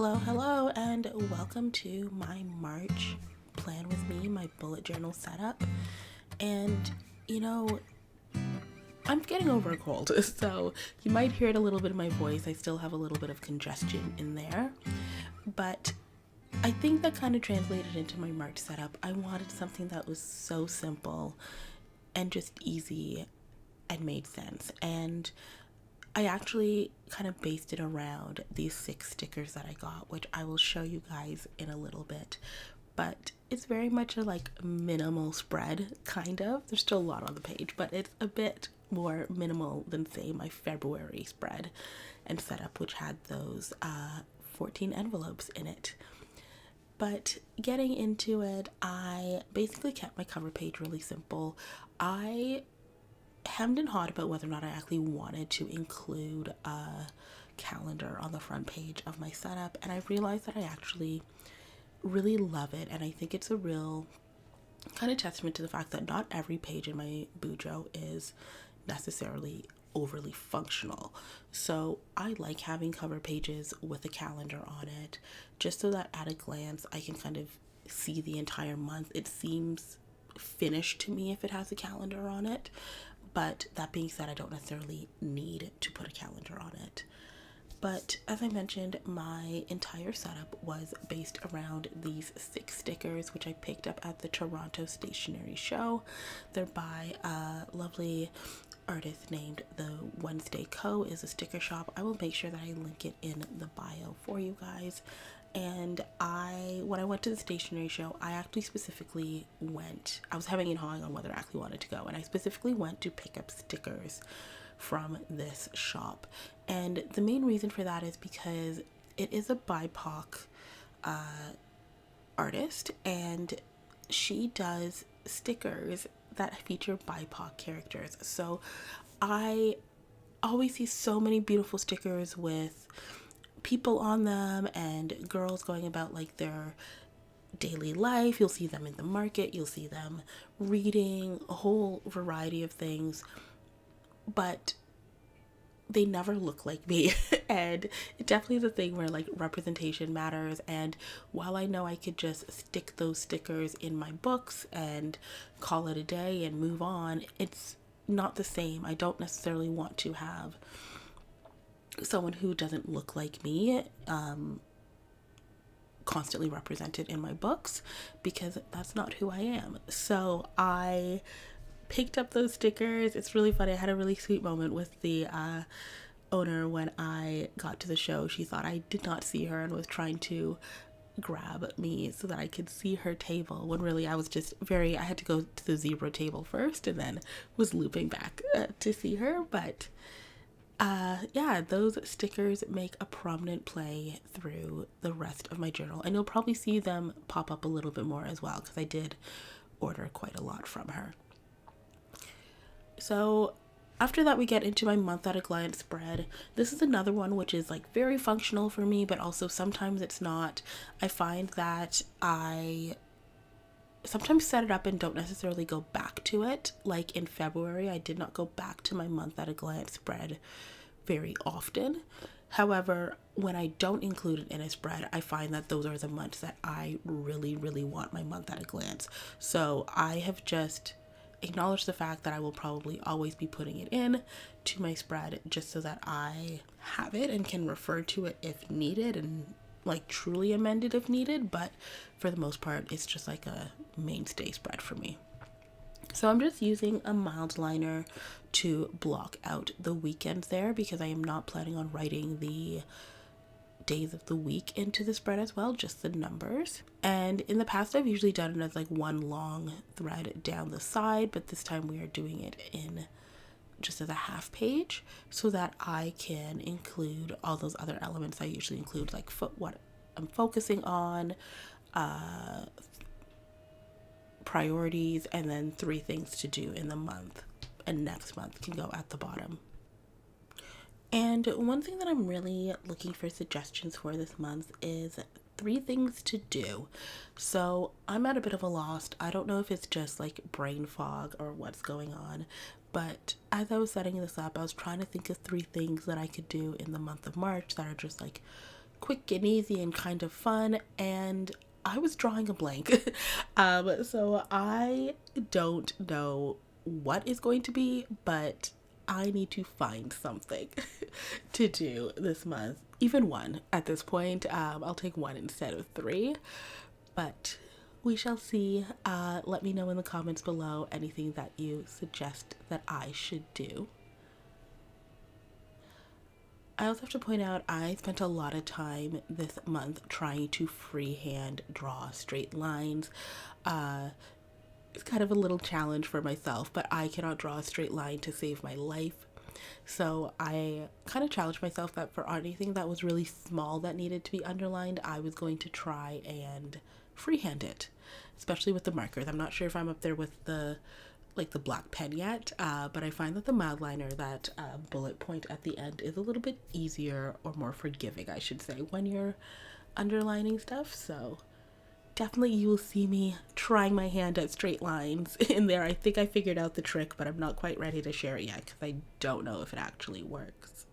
Hello, and welcome to my March plan with me, my bullet journal setup. And you know, I'm getting over a cold, so you might hear it a little bit in my voice. I still have a little bit of congestion in there, but I think that kind of translated into my March setup. I wanted something that was so simple and just easy and made sense. And I actually kind of based it around these 6 stickers that I got, which I will show you guys in a little bit. But it's very much a minimal spread, kind of. There's still a lot on the page, but it's a bit more minimal than, say, my February spread and setup, which had those 14 envelopes in it. But getting into it, I basically kept my cover page really simple. I hemmed and hawed about whether or not I actually wanted to include a calendar on the front page of my setup, and I realized that I actually really love it, and I think it's a real kind of testament to the fact that not every page in my Bujo is necessarily overly functional. So I like having cover pages with a calendar on it, just so that at a glance I can kind of see the entire month. It seems finished to me if it has a calendar on it. But that being said, I don't necessarily need to put a calendar on it. But as I mentioned, my entire setup was based around these 6 stickers, which I picked up at the Toronto Stationery Show. They're by a lovely artist named The Wednesday Co. is a sticker shop. I will make sure that I link it in the bio for you guys. And when I went to the stationery show, I actually specifically went, I was having and hawing on whether I actually wanted to go, and I specifically went to pick up stickers from this shop. And the main reason for that is because it is a BIPOC artist, and she does stickers that feature BIPOC characters. So I always see so many beautiful stickers with people on them and girls going about their daily life. You'll see them in the market, you'll see them reading, a whole variety of things, but they never look like me. And it definitely is a thing where representation matters. And while I know I could just stick those stickers in my books and call it a day and move on, it's not the same. I don't necessarily want to have someone who doesn't look like me constantly represented in my books, because that's not who I am. So I picked up those stickers. It's really funny. I had a really sweet moment with the owner when I got to the show. She thought I did not see her and was trying to grab me so that I could see her table, when really I was just I had to go to the zebra table first and then was looping back to see her. But yeah, those stickers make a prominent play through the rest of my journal, and you'll probably see them pop up a little bit more as well, because I did order quite a lot from her. So after that, we get into my month at a glance spread. This is another one which is very functional for me, but also sometimes it's not. I find that I sometimes set it up and don't necessarily go back to it. Like in February, I did not go back to my month at a glance spread very often. However, when I don't include it in a spread, I find that those are the months that I really, really want my month at a glance. So I have just acknowledged the fact that I will probably always be putting it in to my spread, just so that I have it and can refer to it if needed, and truly amend it if needed. But for the most part, it's just a mainstay spread for me. So I'm just using a mild liner to block out the weekends there, because I am not planning on writing the days of the week into the spread as well, just the numbers. And in the past, I've usually done it as one long thread down the side, but this time we are doing it in just as a half page, so that I can include all those other elements I usually include, what I'm focusing on, priorities, and then 3 things to do in the month, and next month can go at the bottom. And one thing that I'm really looking for suggestions for this month is 3 things to do. So I'm at a bit of a loss. I don't know if it's just brain fog or what's going on, but as I was setting this up, I was trying to think of 3 things that I could do in the month of March that are just quick and easy and kind of fun, and I was drawing a blank. So I don't know what is going to be, but I need to find something to do this month. Even one at this point. I'll take one instead of three, but we shall see. Let me know in the comments below anything that you suggest that I should do. I also have to point out I spent a lot of time this month trying to freehand draw straight lines. It's kind of a little challenge for myself, but I cannot draw a straight line to save my life. So I kind of challenged myself that for anything that was really small that needed to be underlined, I was going to try and freehand it, especially with the markers. I'm not sure if I'm up there with the black pen yet, but I find that the mild liner, that bullet point at the end, is a little bit easier, or more forgiving, I should say, when you're underlining stuff. So definitely you will see me trying my hand at straight lines in there. I think I figured out the trick, but I'm not quite ready to share it yet because I don't know if it actually works.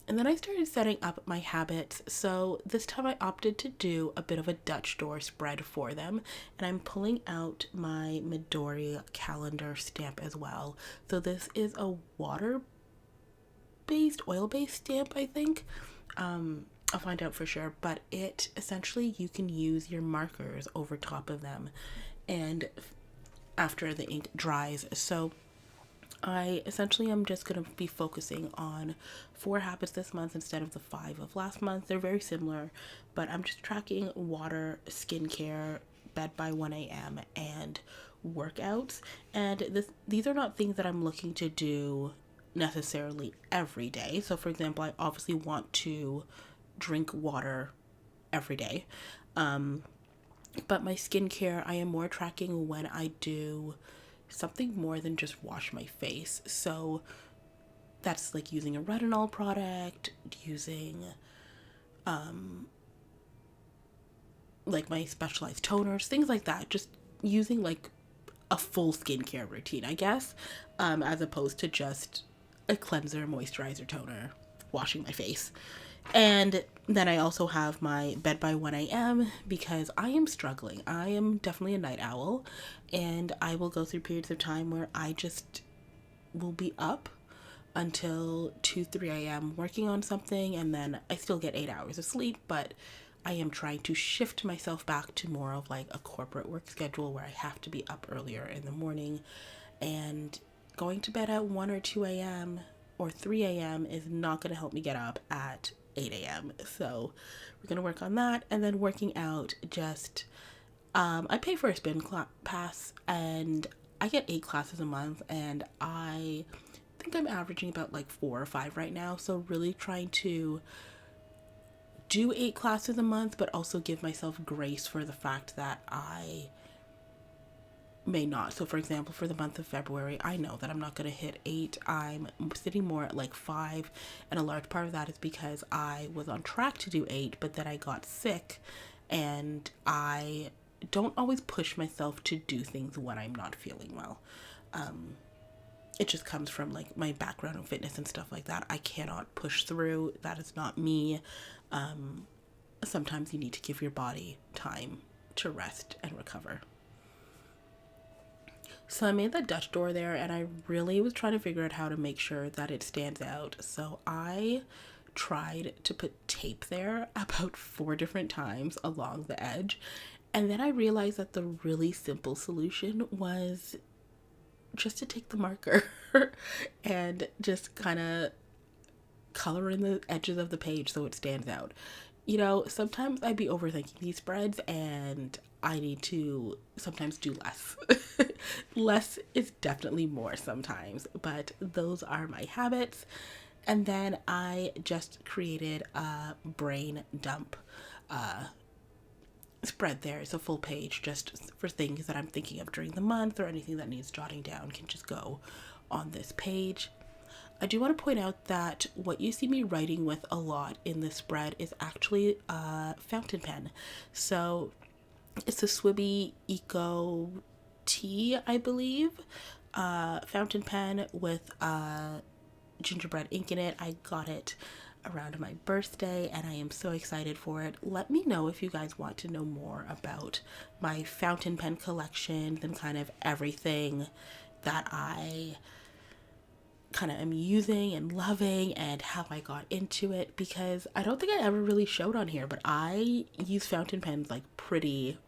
And then I started setting up my habits. So this time I opted to do a bit of a Dutch door spread for them. And I'm pulling out my Midori calendar stamp as well. So this is a water-based, oil-based stamp, I think. I'll find out for sure. But it essentially, you can use your markers over top of them and after the ink dries. So I essentially am just going to be focusing on 4 habits this month instead of the 5 of last month. They're very similar, but I'm just tracking water, skincare, bed by 1 a.m. and workouts. And these are not things that I'm looking to do necessarily every day. So for example, I obviously want to drink water every day. But my skincare, I am more tracking when I do something more than just wash my face. So that's like using a retinol product, using like my specialized toners, things like that. Just using like a full skincare routine, I guess, as opposed to just a cleanser, moisturizer, toner, washing my face. And then I also have my bed by 1 a.m. because I am struggling. I am definitely a night owl, and I will go through periods of time where I just will be up until 2, 3 a.m. working on something, and then I still get 8 hours of sleep, but I am trying to shift myself back to more of like a corporate work schedule where I have to be up earlier in the morning, and going to bed at 1 or 2 a.m. or 3 a.m. is not going to help me get up at 8 a.m. So we're going to work on that. And then working out, just I pay for a spin pass, and I get 8 classes a month, and I think I'm averaging about like 4 or 5 right now. So really trying to do 8 classes a month, but also give myself grace for the fact that I may not. So for example, for the month of February, I know that I'm not going to hit 8. I'm sitting more at like 5, and a large part of that is because I was on track to do 8, but then I got sick, and I don't always push myself to do things when I'm not feeling well. It just comes from like my background in fitness and stuff like that. I cannot push through. That is not me. Sometimes you need to give your body time to rest and recover. So I made that Dutch door there, and I really was trying to figure out how to make sure that it stands out. So I tried to put tape there about 4 different times along the edge. And then I realized that the really simple solution was just to take the marker and just kind of color in the edges of the page so it stands out. You know, sometimes I'd be overthinking these spreads, and I need to sometimes do less. Less is definitely more sometimes, but those are my habits. And then I just created a brain dump spread there. It's a full page just for things that I'm thinking of during the month, or anything that needs jotting down can just go on this page. I do want to point out that what you see me writing with a lot in this spread is actually a fountain pen. So it's a Swibby Eco Tea, I believe, fountain pen with gingerbread ink in it. I got it around my birthday, and I am so excited for it. Let me know if you guys want to know more about my fountain pen collection and kind of everything that I kind of am using and loving and how I got into it, because I don't think I ever really showed on here, but I use fountain pens like pretty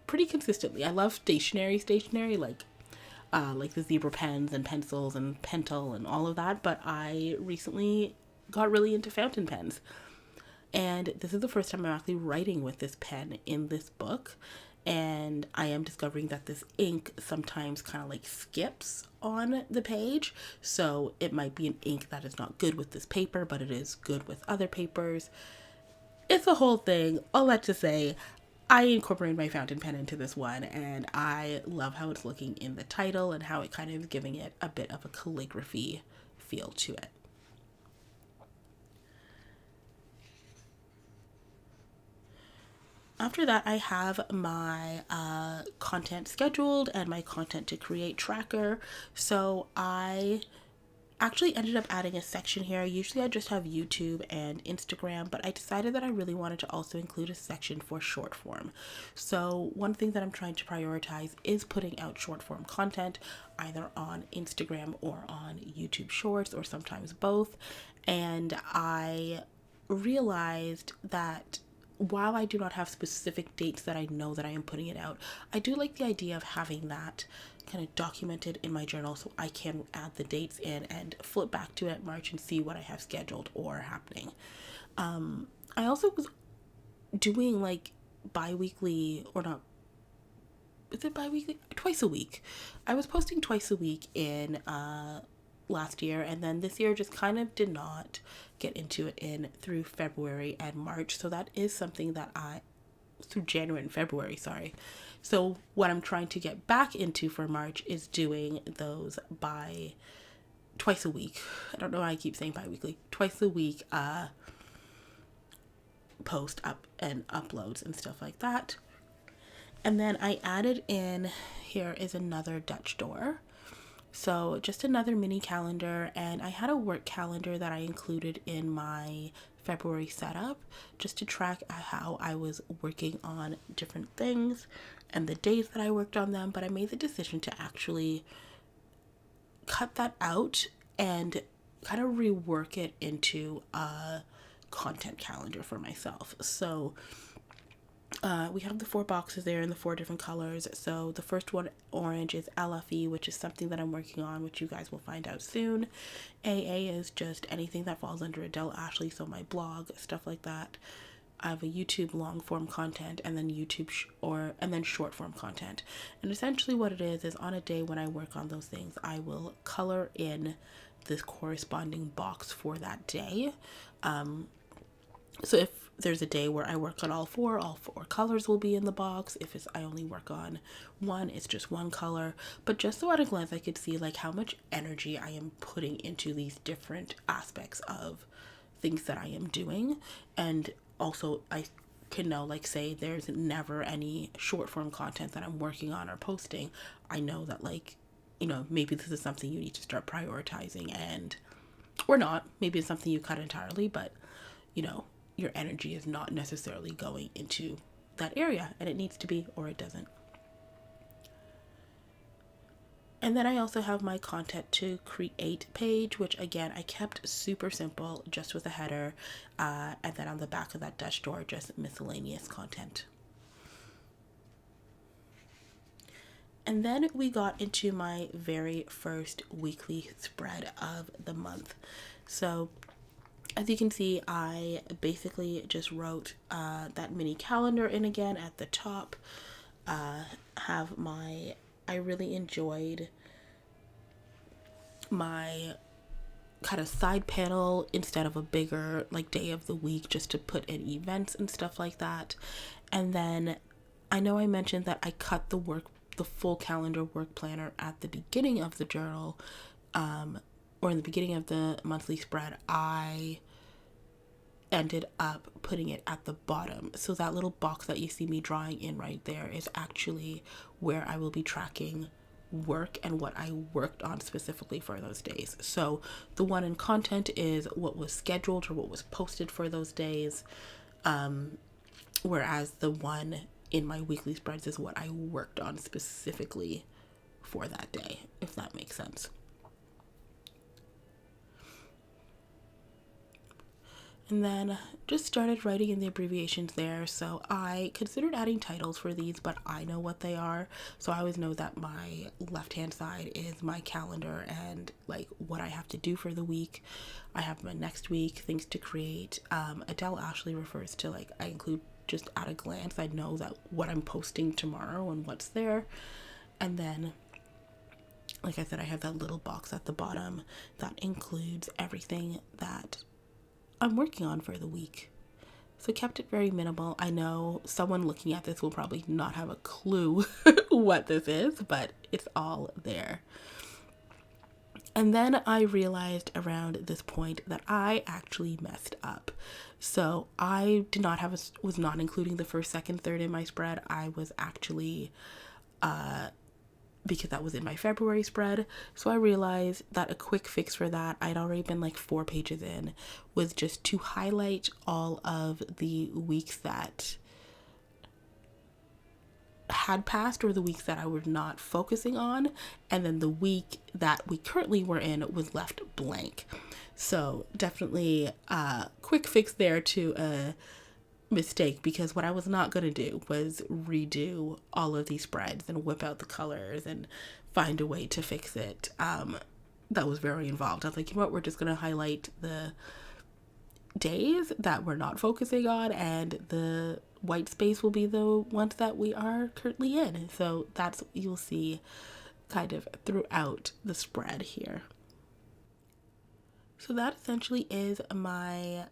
consistently. I love stationery like the zebra pens and pencils and Pentel and all of that, but I recently got really into fountain pens. And this is the first time I'm actually writing with this pen in this book. And I am discovering that this ink sometimes kind of like skips on the page. So it might be an ink that is not good with this paper, but it is good with other papers. It's a whole thing. All that to say, I incorporated my fountain pen into this one, and I love how it's looking in the title and how it kind of is giving it a bit of a calligraphy feel to it. After that, I have my content scheduled and my content to create tracker. So I actually ended up adding a section here. Usually I just have YouTube and Instagram, but I decided that I really wanted to also include a section for short form. So one thing that I'm trying to prioritize is putting out short form content, either on Instagram or on YouTube Shorts, or sometimes both. And I realized that while I do not have specific dates that I know that I am putting it out, I do like the idea of having that kind of documented in my journal so I can add the dates in and flip back to it at March and see what I have scheduled or happening. I also was doing like bi-weekly, or not, is it bi-weekly? Twice a week. I was posting twice a week in last year, and then this year just kind of did not get into it in through February and March. So that is something that through January and February, sorry. So what I'm trying to get back into for March is doing those by twice a week. I don't know why I keep saying bi-weekly. Twice a week post up and uploads and stuff like that. And then I added in, here is another Dutch door. So just another mini calendar, and I had a work calendar that I included in my February setup just to track how I was working on different things and the days that I worked on them. But I made the decision to actually cut that out and kind of rework it into a content calendar for myself. So we have the 4 boxes there in the 4 different colors. So the first one, orange, is LFE, which is something that I'm working on, which you guys will find out soon. AA is just anything that falls under Adele Ashley, so my blog, stuff like that. I have a YouTube long form content, and then and then short form content. And essentially what it is on a day when I work on those things, I will color in this corresponding box for that day. So if there's a day where I work on all four colors will be in the box. If I only work on one, it's just one color. But just so at a glance I could see like how much energy I am putting into these different aspects of things that I am doing. And also I can know, like, say there's never any short form content that I'm working on or posting. I know that, like, maybe this is something you need to start prioritizing, and or not. Maybe it's something you cut entirely, but your energy is not necessarily going into that area, and it needs to be, or it doesn't. And then I also have my content to create page, which again, I kept super simple, just with a header, and then on the back of that Dutch door, just miscellaneous content. And then we got into my very first weekly spread of the month. So as you can see, I basically just wrote that mini calendar in again at the top. I really enjoyed my kind of side panel instead of a bigger like day of the week, just to put in events and stuff like that. And then I know I mentioned that I cut the full calendar work planner at the beginning of the journal, or in the beginning of the monthly spread. I ended up putting it at the bottom. So that little box that you see me drawing in right there is actually where I will be tracking work and what I worked on specifically for those days. So the one in content is what was scheduled or what was posted for those days, whereas the one in my weekly spreads is what I worked on specifically for that day, if that makes sense. And then just started writing in the abbreviations there. So I considered adding titles for these, but I know what they are. So I always know that my left-hand side is my calendar and like what I have to do for the week. I have my next week, things to create. Adele actually refers to like, I include just at a glance. I know that what I'm posting tomorrow and what's there. And then, like I said, I have that little box at the bottom that includes everything that I'm working on for the week. So kept it very minimal. I know someone looking at this will probably not have a clue what this is, but it's all there. And then I realized around this point that I actually messed up. So I was not including the first, second, third in my spread. I was actually, because that was in my February spread. So I realized that a quick fix for that, I'd already been like 4 pages in, was just to highlight all of the weeks that had passed or the weeks that I was not focusing on, and then the week that we currently were in was left blank. So definitely a quick fix there to a mistake, because what I was not going to do was redo all of these spreads and whip out the colors and find a way to fix it. That was very involved. I was like, you know what, we're just going to highlight the days that we're not focusing on, and the white space will be the ones that we are currently in. So that's what you'll see kind of throughout the spread here. So that essentially is my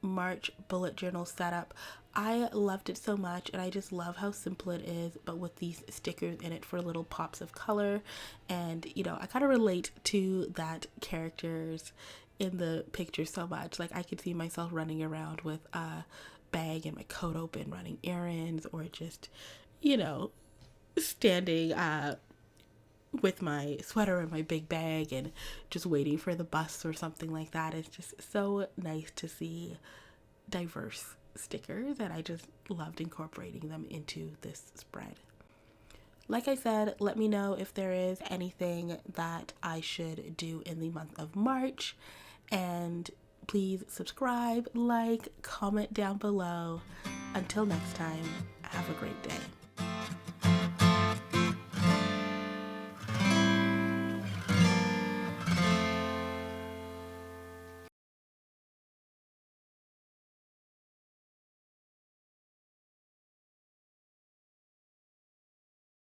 March bullet journal setup. I loved it so much, and I just love how simple it is, but with these stickers in it for little pops of color. And you know, I kind of relate to that characters in the picture so much. Like I could see myself running around with a bag and my coat open, running errands, or just, you know, standing with my sweater and my big bag and just waiting for the bus or something like that. It's just so nice to see diverse stickers, and I just loved incorporating them into this spread. Like I said, let me know if there is anything that I should do in the month of March, and please subscribe, like, comment down below. Until next time, have a great day.